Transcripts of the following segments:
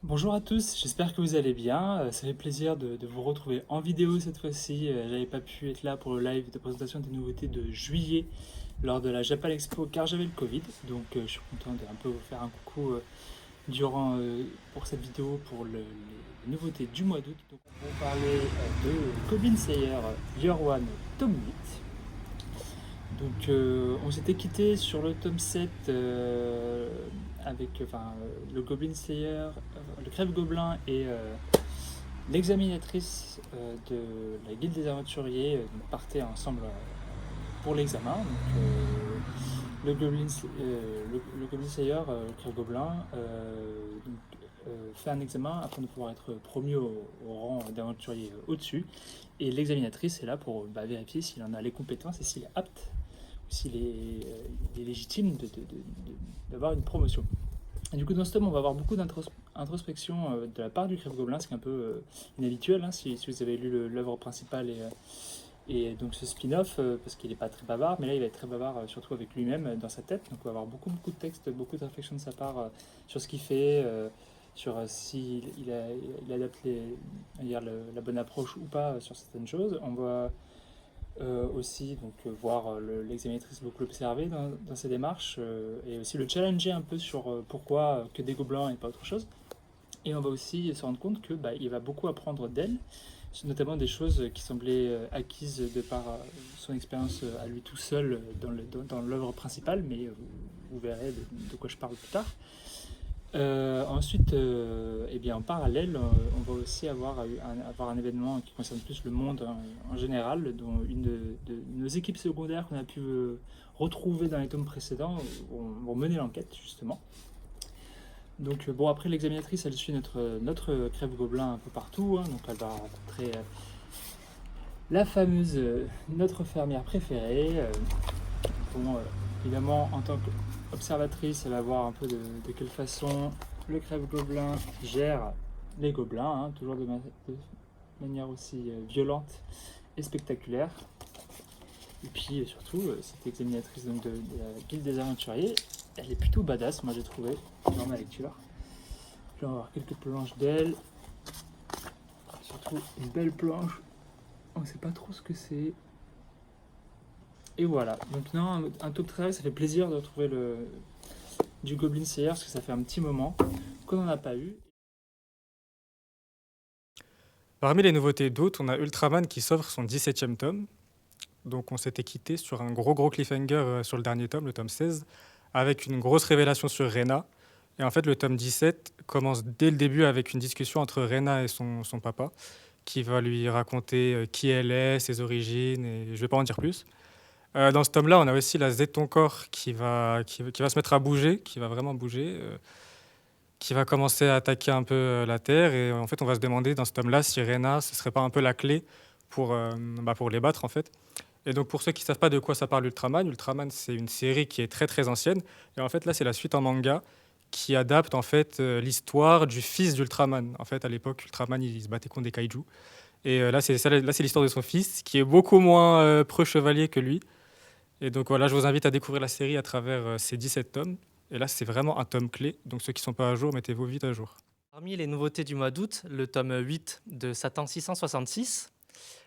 Bonjour à tous, j'espère que vous allez bien. Ça fait plaisir de vous retrouver en vidéo cette fois-ci. J'avais pas pu être là pour le live de présentation des nouveautés de juillet lors de la Japan Expo car j'avais le Covid. Donc je suis content de un peu vous faire un coucou pour cette vidéo pour les nouveautés du mois d'août. Donc on va vous parler de Goblin Slayer Year One tome 8. Donc on s'était quitté sur le tome 7 avec le Goblin Slayer, le Crève Gobelin et l'examinatrice de la Guilde des Aventuriers partaient ensemble pour l'examen. Donc le Goblin Slayer, le Crève Gobelin, fait un examen afin de pouvoir être promu au rang d'aventurier au-dessus. Et l'examinatrice est là pour vérifier s'il en a les compétences et s'il est apte s'il est, il est légitime d'avoir une promotion. Et du coup, dans ce tome, on va avoir beaucoup d'introspection de la part du Crève-Gobelin, ce qui est un peu inhabituel si vous avez lu l'œuvre principale et donc ce spin-off, parce qu'il n'est pas très bavard, mais là il va être très bavard surtout avec lui-même dans sa tête. Donc on va avoir beaucoup de textes, beaucoup de réflexions de sa part sur ce qu'il fait, sur s'il il adapte la bonne approche ou pas sur certaines choses. On va aussi voir l'examinatrice beaucoup l'observer dans ses démarches et aussi le challenger un peu sur pourquoi que des gobelins et pas autre chose. Et on va aussi se rendre compte que il va beaucoup apprendre d'elle, notamment des choses qui semblaient acquises de par son expérience à lui tout seul dans l'œuvre principale, mais vous verrez de quoi je parle plus tard. Ensuite, en parallèle, on va aussi avoir un événement qui concerne plus le monde en général, dont une de nos équipes secondaires qu'on a pu retrouver dans les tomes précédents vont mener l'enquête, justement. Donc, après l'examinatrice, elle suit notre crève-gobelin un peu partout, hein, donc elle va rencontrer la fameuse, notre fermière préférée. Bon, évidemment, en tant qu'observatrice, elle va voir un peu de quelle façon le crève-gobelin gère les gobelins, hein, toujours de manière aussi violente et spectaculaire. Et puis surtout, cette examinatrice de la Guilde des Aventuriers, elle est plutôt badass, moi j'ai trouvé, dans ma lecture. Puis on va avoir quelques planches d'elle, surtout une belle planche, on ne sait pas trop ce que c'est. Et voilà, donc non, un top très ça fait plaisir de retrouver du Goblin Slayer parce que ça fait un petit moment qu'on n'en a pas eu. Parmi les nouveautés d'août, on a Ultraman qui s'offre son 17e tome. Donc on s'était quitté sur un gros cliffhanger sur le dernier tome, le tome 16, avec une grosse révélation sur Rena. Et en fait, le tome 17 commence dès le début avec une discussion entre Rena et son papa, qui va lui raconter qui elle est, ses origines, et je ne vais pas en dire plus. Dans ce tome-là, on a aussi la Z ton corps qui va se mettre à bouger, qui va vraiment bouger, qui va commencer à attaquer un peu la Terre. Et en fait, on va se demander dans ce tome-là si Rena, ce serait pas un peu la clé pour les battre, en fait. Et donc, pour ceux qui ne savent pas de quoi ça parle Ultraman, Ultraman, c'est une série qui est très ancienne. Et en fait, là, c'est la suite en manga qui adapte en fait l'histoire du fils d'Ultraman. En fait, à l'époque, Ultraman, il se battait contre des kaijus. Et là, c'est l'histoire de son fils, qui est beaucoup moins preux-chevalier que lui. Et donc voilà, je vous invite à découvrir la série à travers ces 17 tomes. Et là, c'est vraiment un tome clé. Donc ceux qui ne sont pas à jour, mettez-vous vite à jour. Parmi les nouveautés du mois d'août, le tome 8 de Satan 666.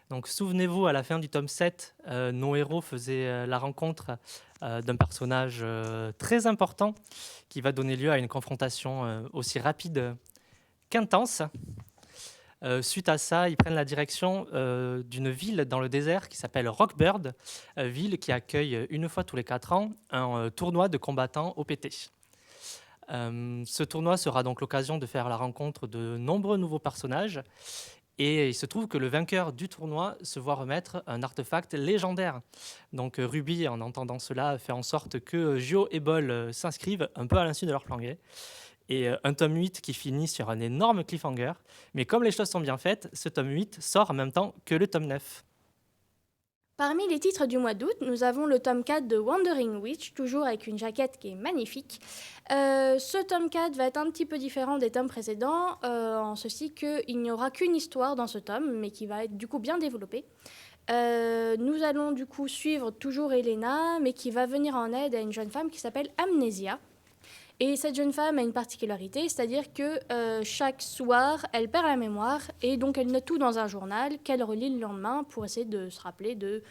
Donc souvenez-vous, à la fin du tome 7, nos héros faisaient la rencontre d'un personnage très important qui va donner lieu à une confrontation aussi rapide qu'intense. Suite à ça, ils prennent la direction d'une ville dans le désert qui s'appelle Rockbird, ville qui accueille une fois tous les 4 ans un tournoi de combattants OPT. Ce tournoi sera donc l'occasion de faire la rencontre de nombreux nouveaux personnages. Et il se trouve que le vainqueur du tournoi se voit remettre un artefact légendaire. Donc Ruby, en entendant cela, fait en sorte que Gio et Bol s'inscrivent un peu à l'insu de leur plan gay. Et un tome 8 qui finit sur un énorme cliffhanger. Mais comme les choses sont bien faites, ce tome 8 sort en même temps que le tome 9. Parmi les titres du mois d'août, nous avons le tome 4 de Wandering Witch, toujours avec une jaquette qui est magnifique. Ce tome 4 va être un petit peu différent des tomes précédents, en ceci qu'il n'y aura qu'une histoire dans ce tome, mais qui va être du coup bien développée. Nous allons du coup suivre toujours Elena, mais qui va venir en aide à une jeune femme qui s'appelle Amnesia. Et cette jeune femme a une particularité, c'est-à-dire que chaque soir, elle perd la mémoire et donc elle note tout dans un journal qu'elle relit le lendemain pour essayer de se rappeler de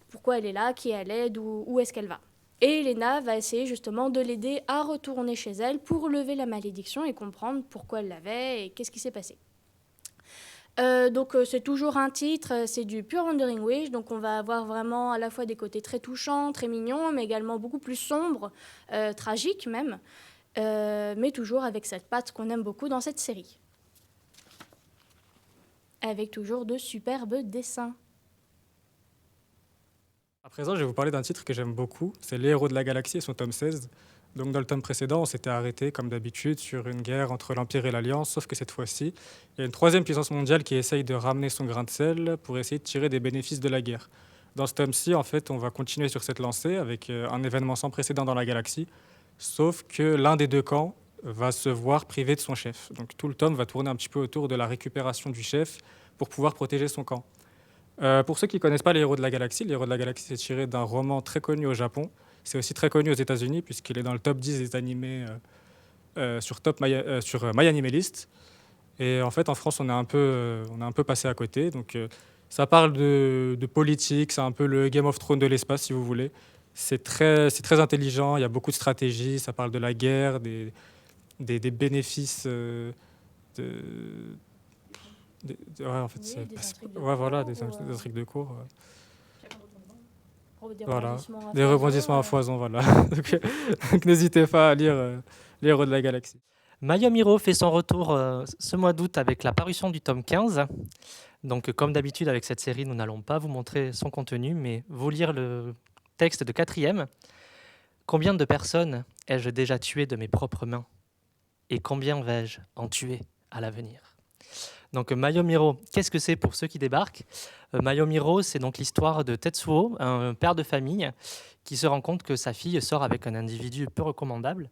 pourquoi elle est là, qui elle est, où est-ce qu'elle va. Et Elena va essayer justement de l'aider à retourner chez elle pour lever la malédiction et comprendre pourquoi elle l'avait et qu'est-ce qui s'est passé. Donc c'est toujours un titre, c'est du pur Wandering Witch, donc on va avoir vraiment à la fois des côtés très touchants, très mignons, mais également beaucoup plus sombres, tragiques même, mais toujours avec cette patte qu'on aime beaucoup dans cette série. Avec toujours de superbes dessins. À présent, je vais vous parler d'un titre que j'aime beaucoup, c'est Les Héros de la Galaxie et son tome 16. Donc dans le tome précédent, on s'était arrêté, comme d'habitude, sur une guerre entre l'Empire et l'Alliance, sauf que cette fois-ci, il y a une troisième puissance mondiale qui essaye de ramener son grain de sel pour essayer de tirer des bénéfices de la guerre. Dans ce tome-ci, en fait, on va continuer sur cette lancée avec un événement sans précédent dans la galaxie, sauf que l'un des deux camps va se voir privé de son chef. Donc tout le tome va tourner un petit peu autour de la récupération du chef pour pouvoir protéger son camp. Pour ceux qui ne connaissent pas les Héros de la Galaxie, les Héros de la Galaxie, c'est tiré d'un roman très connu au Japon. C'est aussi très connu aux États-Unis, puisqu'il est dans le top 10 des animés sur My Anime List. Et en fait, en France, on est un peu passé à côté. Donc, ça parle de politique, c'est un peu le Game of Thrones de l'espace, si vous voulez. C'est très intelligent, il y a beaucoup de stratégie, ça parle de la guerre, des bénéfices ouais, en fait, Oui, c'est des intrigues de ouais, voilà, cours, des ou, intrigues de cours. des Voilà, rebondissements à des foison, rebondissements à foison, voilà. Donc, n'hésitez pas à lire Les Héros de la Galaxie. Mayome Hiro fait son retour ce mois d'août avec la parution du tome 15. Donc, comme d'habitude avec cette série, nous n'allons pas vous montrer son contenu, mais vous lire le texte de 4e. Combien de personnes ai-je déjà tuées de mes propres mains? Et combien vais-je en tuer à l'avenir? Donc Mayome Hiro, qu'est-ce que c'est pour ceux qui débarquent? Mayome Hiro, c'est donc l'histoire de Tetsuo, un père de famille qui se rend compte que sa fille sort avec un individu peu recommandable.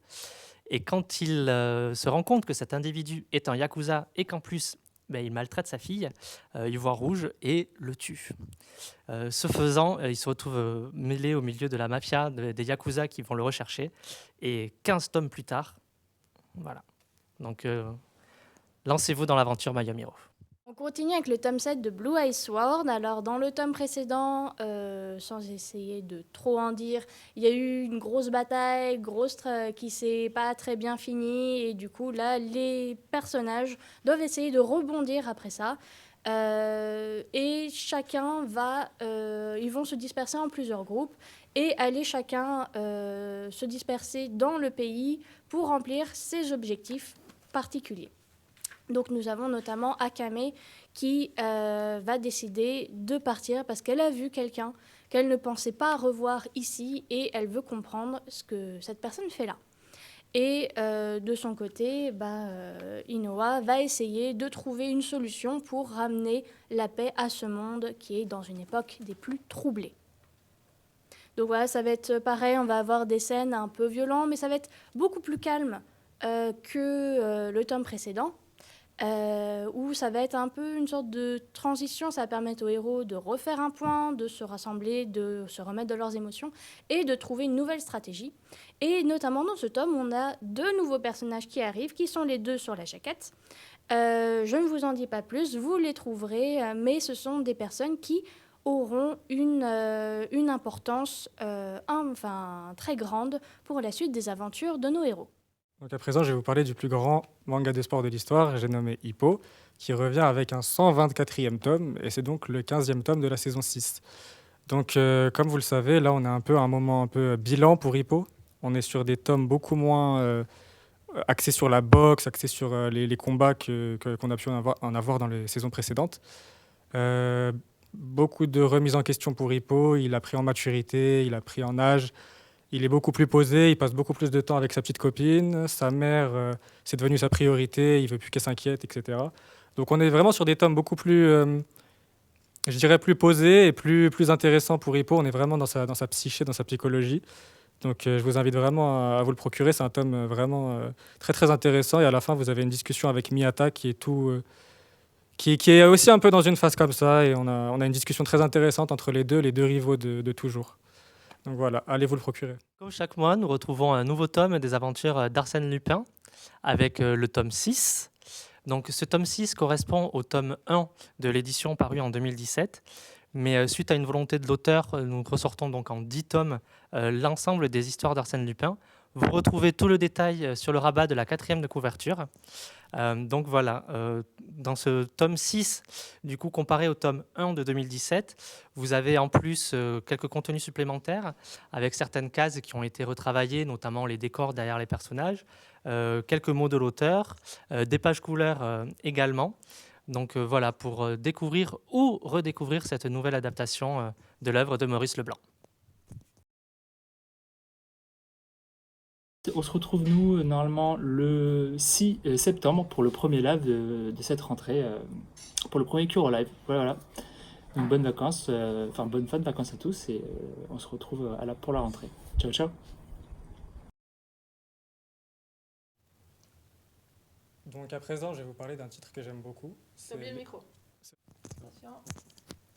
Et quand il se rend compte que cet individu est un yakuza et qu'en plus il maltraite sa fille, il voit rouge et le tue. Ce faisant, il se retrouve mêlé au milieu de la mafia, des yakuza qui vont le rechercher. Et 15 tomes plus tard, voilà. Donc lancez-vous dans l'aventure Mayome Hiro. On continue avec le tome 7 de Blue Eye Sword. Alors, dans le tome précédent, sans essayer de trop en dire, il y a eu une grosse bataille, qui s'est pas très bien finie. Et du coup, là, les personnages doivent essayer de rebondir après ça. Et chacun ils vont se disperser en plusieurs groupes et aller chacun se disperser dans le pays pour remplir ses objectifs particuliers. Donc nous avons notamment Akame qui va décider de partir parce qu'elle a vu quelqu'un qu'elle ne pensait pas revoir ici et elle veut comprendre ce que cette personne fait là. Et de son côté, Inoa va essayer de trouver une solution pour ramener la paix à ce monde qui est dans une époque des plus troublées. Donc voilà, ça va être pareil, on va avoir des scènes un peu violentes, mais ça va être beaucoup plus calme que le tome précédent. Où ça va être un peu une sorte de transition, ça va permettre aux héros de refaire un point, de se rassembler, de se remettre de leurs émotions et de trouver une nouvelle stratégie. Et notamment dans ce tome, on a 2 nouveaux personnages qui arrivent, qui sont les 2 sur la jaquette. Je ne vous en dis pas plus, vous les trouverez, mais ce sont des personnes qui auront une importance très grande pour la suite des aventures de nos héros. Donc à présent, je vais vous parler du plus grand manga de sport de l'histoire, j'ai nommé Hippo, qui revient avec un 124e tome, et c'est donc le 15e tome de la saison 6. Donc comme vous le savez, là on est un peu à un moment un peu bilan pour Hippo. On est sur des tomes beaucoup moins axés sur la boxe, axés sur les combats qu'on a pu en avoir dans les saisons précédentes. Beaucoup de remises en question pour Hippo, il a pris en maturité, il a pris en âge. Il est beaucoup plus posé, il passe beaucoup plus de temps avec sa petite copine. Sa mère, c'est devenu sa priorité, il ne veut plus qu'elle s'inquiète, etc. Donc on est vraiment sur des tomes beaucoup plus, je dirais, plus posés et plus intéressants pour Hippo. On est vraiment dans sa psyché, dans sa psychologie. Donc je vous invite vraiment à vous le procurer. C'est un tome vraiment très très intéressant. Et à la fin, vous avez une discussion avec Miyata qui est qui est aussi un peu dans une phase comme ça. Et on a une discussion très intéressante entre les deux rivaux de toujours. Donc voilà, allez vous le procurer. Comme chaque mois, nous retrouvons un nouveau tome des aventures d'Arsène Lupin avec le tome 6. Donc ce tome 6 correspond au tome 1 de l'édition parue en 2017. Mais suite à une volonté de l'auteur, nous ressortons donc en 10 tomes l'ensemble des histoires d'Arsène Lupin. Vous retrouvez tout le détail sur le rabat de la 4e de couverture. Donc voilà, dans ce tome 6, du coup, comparé au tome 1 de 2017, vous avez en plus quelques contenus supplémentaires avec certaines cases qui ont été retravaillées, notamment les décors derrière les personnages, quelques mots de l'auteur, des pages couleurs également. Donc voilà, pour découvrir ou redécouvrir cette nouvelle adaptation de l'œuvre de Maurice Leblanc. On se retrouve, nous, normalement, le 6 septembre pour le premier live de cette rentrée, pour le premier Curo Live. Voilà. Donc, bonnes vacances, bonne fin de vacances à tous et on se retrouve pour la rentrée. Ciao, ciao. Donc à présent, je vais vous parler d'un titre que j'aime beaucoup. T'as oublié le micro. Attention.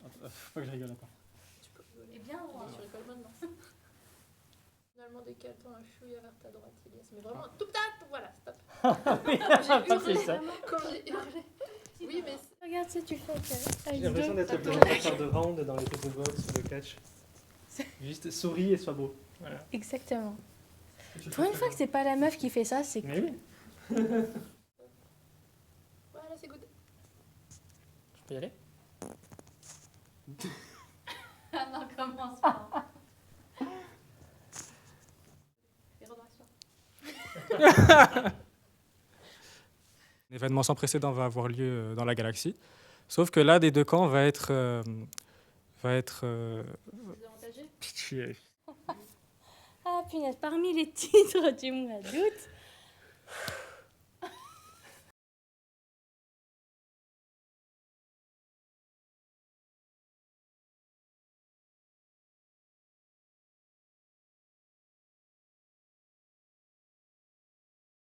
Faut pas que je rigole encore. Tu peux rigoler. Eh bien, tu rigoles maintenant. Finalement, décale-toi un chouïa vers ta droite, Ilias. Mais vraiment, tout tac, voilà, stop. J'ai hurlé, ça. quand j'ai hurlé. Oui, mais Regarde si tu fais. J'ai l'impression d'être le Attends. présentateur de round dans les têtes de boxe ou de catch. Juste souris et sois beau. Voilà. Exactement. Pour une fois que c'est pas la meuf qui fait ça, c'est Mais oui, voilà, c'est good. je peux y aller. Ah non, commence pas. Et redresse-toi. Un événement sans précédent va avoir lieu dans la galaxie. Sauf que l'un des deux camps va être Désavantagé. Ah punaise, parmi les titres du mois d'août,